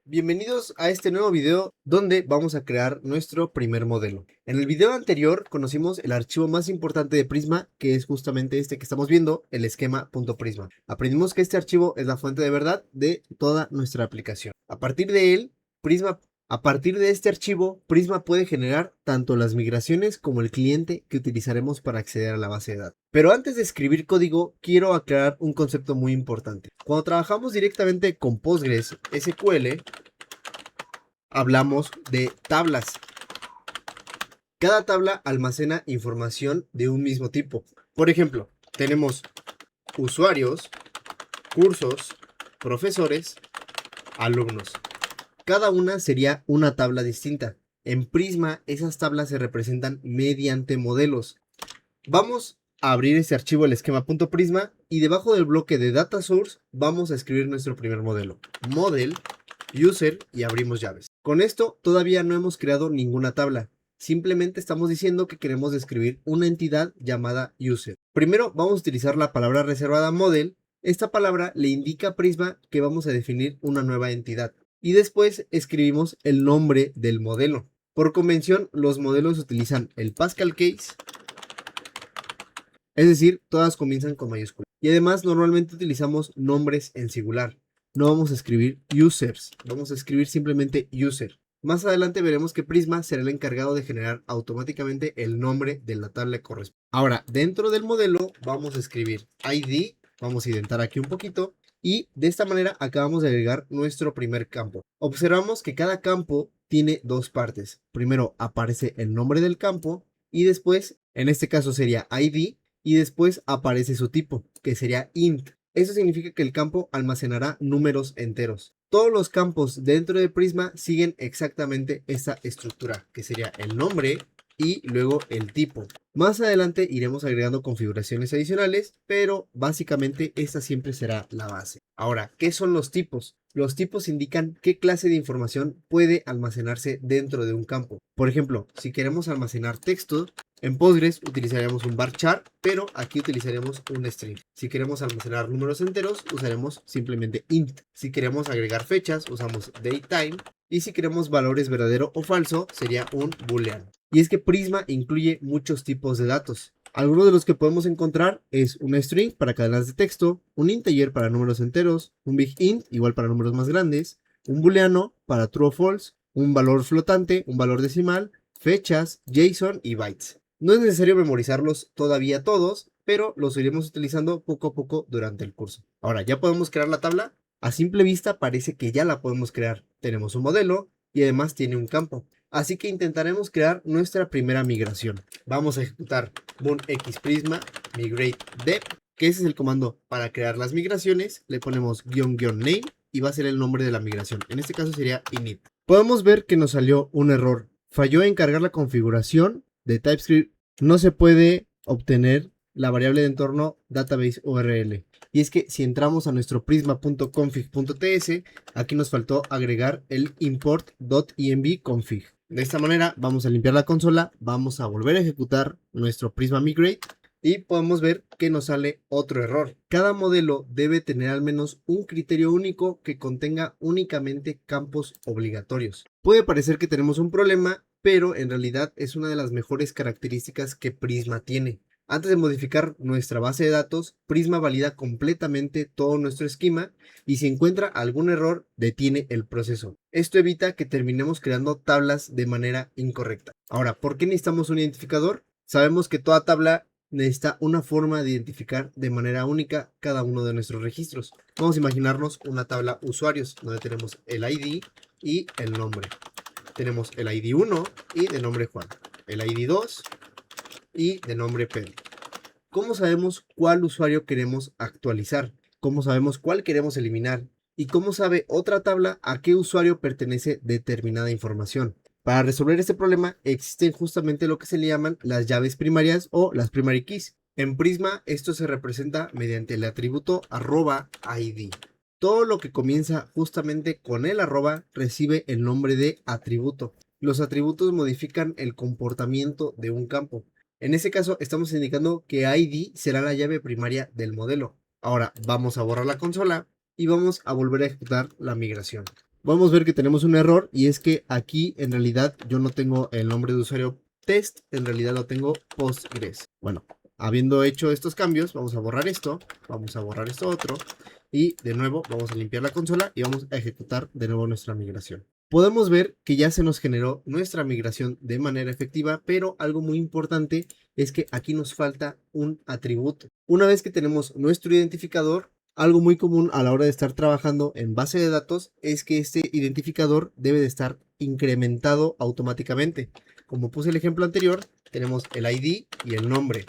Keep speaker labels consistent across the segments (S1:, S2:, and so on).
S1: Bienvenidos a este nuevo video donde vamos a crear nuestro primer modelo. En el video anterior conocimos el archivo más importante de Prisma, que es justamente este que estamos viendo, el esquema.prisma. Aprendimos que este archivo es la fuente de verdad de toda nuestra aplicación. A partir de él, a partir de este archivo, Prisma puede generar tanto las migraciones como el cliente que utilizaremos para acceder a la base de datos. Pero antes de escribir código, quiero aclarar un concepto muy importante. Cuando trabajamos directamente con Postgres SQL, hablamos de tablas. Cada tabla almacena información de un mismo tipo. Por ejemplo, tenemos usuarios, cursos, profesores, alumnos. Cada una sería una tabla distinta. En Prisma, esas tablas se representan mediante modelos. Vamos a abrir este archivo, el esquema.prisma, y debajo del bloque de data source vamos a escribir nuestro primer modelo. Model, user, y abrimos llaves. Con esto todavía no hemos creado ninguna tabla. Simplemente estamos diciendo que queremos describir una entidad llamada user. Primero vamos a utilizar la palabra reservada model. Esta palabra le indica a Prisma que vamos a definir una nueva entidad. Y después escribimos el nombre del modelo. Por convención, los modelos utilizan el Pascal Case, es decir, todas comienzan con mayúsculas. Y además normalmente utilizamos nombres en singular. No vamos a escribir users, vamos a escribir simplemente user. Más adelante veremos que Prisma será el encargado de generar automáticamente el nombre de la tabla correspondiente. Ahora, dentro del modelo vamos a escribir ID, vamos a indentar aquí un poquito, y de esta manera acabamos de agregar nuestro primer campo. Observamos que cada campo tiene dos partes. Primero aparece el nombre del campo y después, en este caso sería ID, y después aparece su tipo, que sería int. Eso significa que el campo almacenará números enteros. Todos los campos dentro de Prisma siguen exactamente esta estructura, que sería el nombre y luego el tipo. Más adelante iremos agregando configuraciones adicionales, pero básicamente esta siempre será la base. Ahora, ¿qué son los tipos? Los tipos indican qué clase de información puede almacenarse dentro de un campo. Por ejemplo, si queremos almacenar texto, en Postgres utilizaríamos un varchar, pero aquí utilizaremos un string. Si queremos almacenar números enteros, usaremos simplemente int. Si queremos agregar fechas, usamos datetime. Y si queremos valores verdadero o falso, sería un booleano. Y es que Prisma incluye muchos tipos de datos. Algunos de los que podemos encontrar es un string para cadenas de texto, un integer para números enteros, un big int igual para números más grandes, un booleano para true o false, un valor flotante, un valor decimal, fechas, JSON y bytes. No es necesario memorizarlos todavía todos, pero los iremos utilizando poco a poco durante el curso. Ahora, ¿ya podemos crear la tabla? A simple vista parece que ya la podemos crear. Tenemos un modelo y además tiene un campo. Así que intentaremos crear nuestra primera migración. Vamos a ejecutar boon xprisma migrate dep, que ese es el comando para crear las migraciones. Le ponemos --name y va a ser el nombre de la migración. En este caso sería init. Podemos ver que nos salió un error. Falló en cargar la configuración de TypeScript. No se puede obtener la variable de entorno database URL. Y es que si entramos a nuestro prisma.config.ts, aquí nos faltó agregar el import.env-config. De esta manera vamos a limpiar la consola, vamos a volver a ejecutar nuestro Prisma Migrate y podemos ver que nos sale otro error. Cada modelo debe tener al menos un criterio único que contenga únicamente campos obligatorios. Puede parecer que tenemos un problema, pero en realidad es una de las mejores características que Prisma tiene. Antes de modificar nuestra base de datos, Prisma valida completamente todo nuestro esquema y si encuentra algún error, detiene el proceso. Esto evita que terminemos creando tablas de manera incorrecta. Ahora, ¿por qué necesitamos un identificador? Sabemos que toda tabla necesita una forma de identificar de manera única cada uno de nuestros registros. Vamos a imaginarnos una tabla usuarios, donde tenemos el ID y el nombre. Tenemos el ID 1 y de nombre Juan, el ID 2 y de nombre Pedro. ¿Cómo sabemos cuál usuario queremos actualizar? ¿Cómo sabemos cuál queremos eliminar? ¿Y cómo sabe otra tabla a qué usuario pertenece determinada información? Para resolver este problema existen justamente lo que se le llaman las llaves primarias o las primary keys. En Prisma esto se representa mediante el atributo @id. Todo lo que comienza justamente con el arroba recibe el nombre de atributo. Los atributos modifican el comportamiento de un campo. En este caso estamos indicando que ID será la llave primaria del modelo. Ahora vamos a borrar la consola y vamos a volver a ejecutar la migración. Vamos a ver que tenemos un error y es que aquí en realidad yo no tengo el nombre de usuario test, en realidad lo tengo Postgres. Bueno, habiendo hecho estos cambios, vamos a borrar esto otro y de nuevo vamos a limpiar la consola y vamos a ejecutar de nuevo nuestra migración. Podemos ver que ya se nos generó nuestra migración de manera efectiva, pero algo muy importante es que aquí nos falta un atributo. Una vez que tenemos nuestro identificador, algo muy común a la hora de estar trabajando en base de datos es que este identificador debe de estar incrementado automáticamente. Como puse el ejemplo anterior, tenemos el ID y el nombre,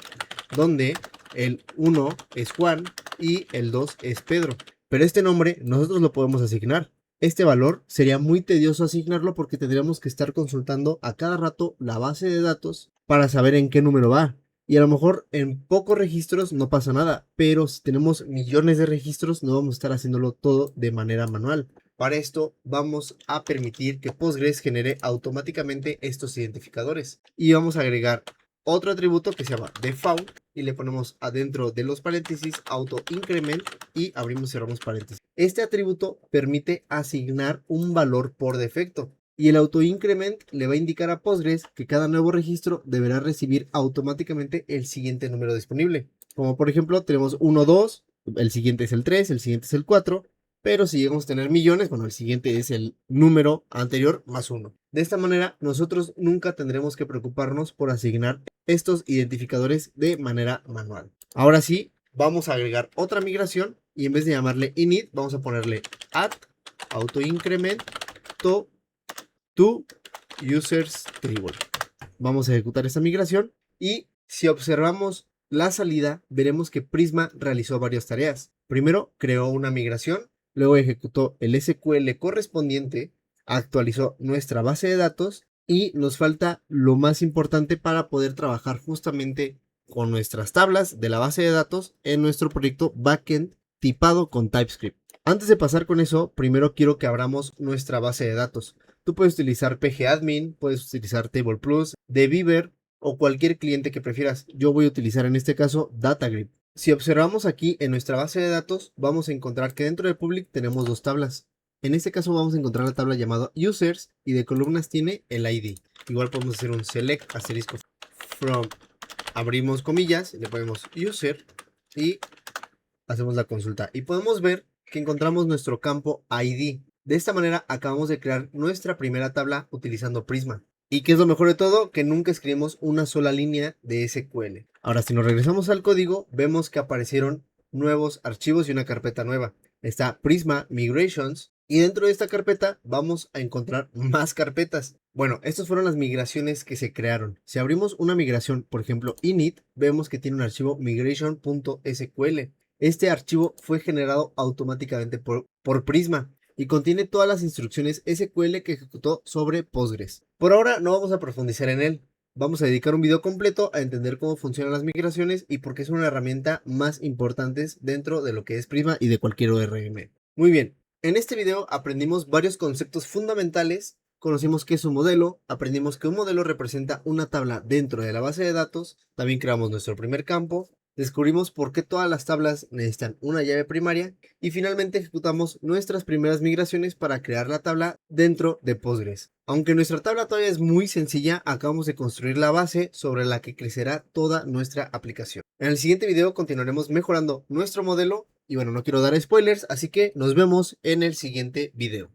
S1: donde el 1 es Juan y el 2 es Pedro. Pero este nombre nosotros lo podemos asignar. Este valor sería muy tedioso asignarlo porque tendríamos que estar consultando a cada rato la base de datos para saber en qué número va. Y a lo mejor en pocos registros no pasa nada, pero si tenemos millones de registros no vamos a estar haciéndolo todo de manera manual. Para esto vamos a permitir que Postgres genere automáticamente estos identificadores y vamos a agregar otro atributo que se llama default y le ponemos adentro de los paréntesis auto increment y abrimos y cerramos paréntesis. Este atributo permite asignar un valor por defecto y el auto increment le va a indicar a Postgres que cada nuevo registro deberá recibir automáticamente el siguiente número disponible. Como por ejemplo tenemos 1, 2, el siguiente es el 3, el siguiente es el 4, pero si llegamos a tener millones, bueno, el siguiente es el número anterior más 1. De esta manera, nosotros nunca tendremos que preocuparnos por asignar estos identificadores de manera manual. Ahora sí, vamos a agregar otra migración y en vez de llamarle init, vamos a ponerle add autoincrement to users table. Vamos a ejecutar esta migración y si observamos la salida, veremos que Prisma realizó varias tareas. Primero, creó una migración, luego ejecutó el SQL correspondiente, actualizó nuestra base de datos y nos falta lo más importante para poder trabajar justamente con nuestras tablas de la base de datos en nuestro proyecto backend tipado con TypeScript. Antes de pasar con eso, primero quiero que abramos nuestra base de datos. Tú puedes utilizar pgadmin, puedes utilizar TablePlus, Deviver o cualquier cliente que prefieras. Yo voy a utilizar en este caso DataGrip. Si observamos aquí en nuestra base de datos, vamos a encontrar que dentro de public tenemos dos tablas. En este caso vamos a encontrar la tabla llamada users y de columnas tiene el ID. Igual podemos hacer un select asterisco from, abrimos comillas, le ponemos user y hacemos la consulta. Y podemos ver que encontramos nuestro campo ID. De esta manera acabamos de crear nuestra primera tabla utilizando Prisma. Y que es lo mejor de todo, que nunca escribimos una sola línea de SQL. Ahora, si nos regresamos al código, vemos que aparecieron nuevos archivos y una carpeta nueva. Está Prisma Migrations y dentro de esta carpeta vamos a encontrar más carpetas. Bueno, estas fueron las migraciones que se crearon. Si abrimos una migración, por ejemplo init, vemos que tiene un archivo migration.sql. Este archivo fue generado automáticamente por Prisma y contiene todas las instrucciones SQL que ejecutó sobre Postgres. Por ahora no vamos a profundizar en él. Vamos a dedicar un video completo a entender cómo funcionan las migraciones y por qué es una herramienta más importante dentro de lo que es Prisma y de cualquier ORM. Muy bien, en este video aprendimos varios conceptos fundamentales. Conocimos qué es un modelo, aprendimos que un modelo representa una tabla dentro de la base de datos, también creamos nuestro primer campo, descubrimos por qué todas las tablas necesitan una llave primaria y finalmente ejecutamos nuestras primeras migraciones para crear la tabla dentro de Postgres. Aunque nuestra tabla todavía es muy sencilla, acabamos de construir la base sobre la que crecerá toda nuestra aplicación. En el siguiente video continuaremos mejorando nuestro modelo y bueno, no quiero dar spoilers, así que nos vemos en el siguiente video.